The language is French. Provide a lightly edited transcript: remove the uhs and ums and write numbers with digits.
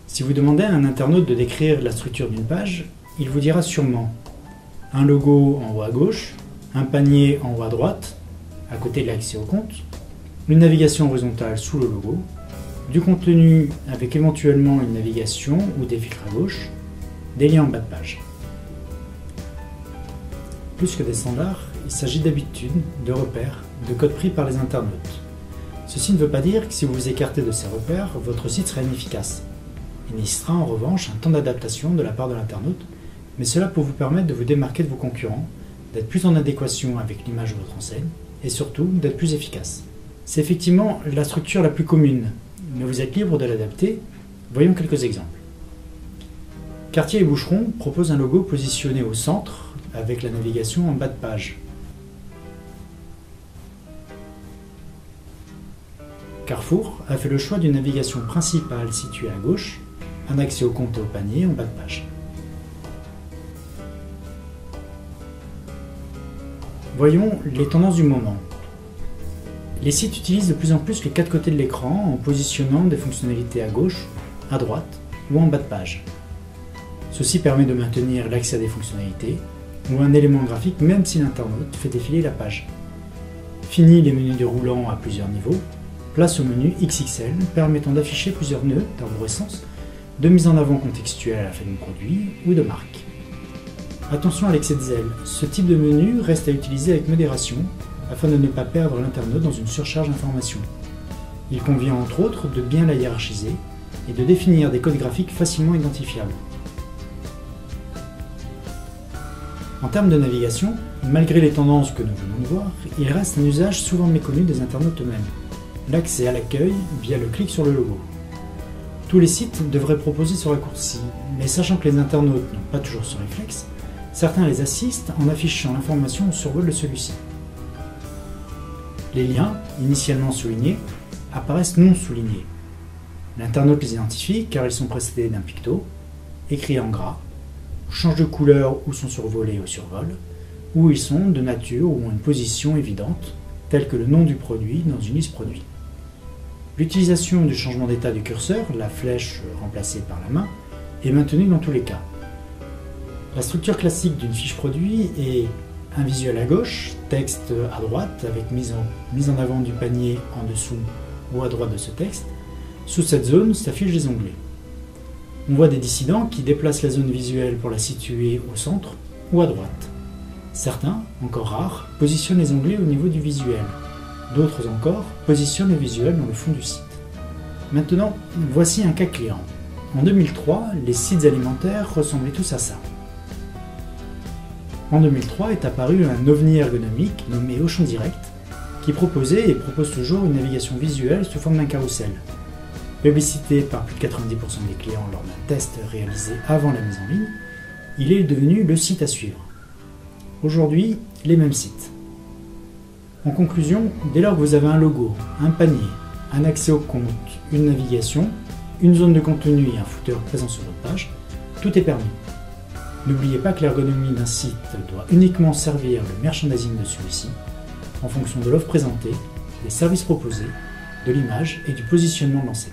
Si vous demandez à un internaute de décrire la structure d'une page, il vous dira sûrement un logo en haut à gauche, un panier en haut à droite, à côté de l'accès au compte, une navigation horizontale sous le logo, du contenu avec éventuellement une navigation ou des filtres à gauche, des liens en bas de page. Plus que des standards, il s'agit d'habitudes, de repères, de codes pris par les internautes. Ceci ne veut pas dire que si vous vous écartez de ces repères, votre site sera inefficace. Il nécessitera en revanche un temps d'adaptation de la part de l'internaute, mais cela peut vous permettre de vous démarquer de vos concurrents, d'être plus en adéquation avec l'image de votre enseigne, et surtout d'être plus efficace. C'est effectivement la structure la plus commune, mais vous êtes libre de l'adapter. Voyons quelques exemples. Cartier et Boucheron proposent un logo positionné au centre, avec la navigation en bas de page. Carrefour a fait le choix d'une navigation principale située à gauche, un accès au compte et au panier en bas de page. Voyons les tendances du moment. Les sites utilisent de plus en plus les quatre côtés de l'écran en positionnant des fonctionnalités à gauche, à droite ou en bas de page. Ceci permet de maintenir l'accès à des fonctionnalités ou un élément graphique même si l'internaute fait défiler la page. Fini les menus déroulants à plusieurs niveaux, place au menu XXL permettant d'afficher plusieurs nœuds d'arborescence, de mise en avant contextuelle à la fin du produit ou de marque. Attention à l'excès de zèle, ce type de menu reste à utiliser avec modération afin de ne pas perdre l'internaute dans une surcharge d'informations. Il convient entre autres de bien la hiérarchiser et de définir des codes graphiques facilement identifiables. En termes de navigation, malgré les tendances que nous venons de voir, il reste un usage souvent méconnu des internautes eux-mêmes. L'accès à l'accueil via le clic sur le logo. Tous les sites devraient proposer ce raccourci, mais sachant que les internautes n'ont pas toujours ce réflexe, certains les assistent en affichant l'information au survol de celui-ci. Les liens, initialement soulignés, apparaissent non soulignés. L'internaute les identifie car ils sont précédés d'un picto, écrit en gras, changent de couleur ou sont survolés au survol, ou ils sont de nature ou ont une position évidente, telle que le nom du produit dans une liste produit. L'utilisation du changement d'état du curseur, la flèche remplacée par la main, est maintenue dans tous les cas. La structure classique d'une fiche produit est un visuel à gauche, texte à droite avec mise en avant du panier en dessous ou à droite de ce texte. Sous cette zone s'affichent les onglets. On voit des dissidents qui déplacent la zone visuelle pour la situer au centre ou à droite. Certains, encore rares, positionnent les onglets au niveau du visuel. D'autres encore positionnent le visuel dans le fond du site. Maintenant, voici un cas client. En 2003, les sites alimentaires ressemblaient tous à ça. En 2003 est apparu un ovni ergonomique nommé Auchan Direct qui proposait et propose toujours une navigation visuelle sous forme d'un carrousel. Publicité par plus de 90% des clients lors d'un test réalisé avant la mise en ligne, il est devenu le site à suivre. Aujourd'hui, les mêmes sites. En conclusion, dès lors que vous avez un logo, un panier, un accès au compte, une navigation, une zone de contenu et un footer présent sur votre page, tout est permis. N'oubliez pas que l'ergonomie d'un site doit uniquement servir le merchandising de celui-ci, en fonction de l'offre présentée, des services proposés, de l'image et du positionnement de l'enseigne.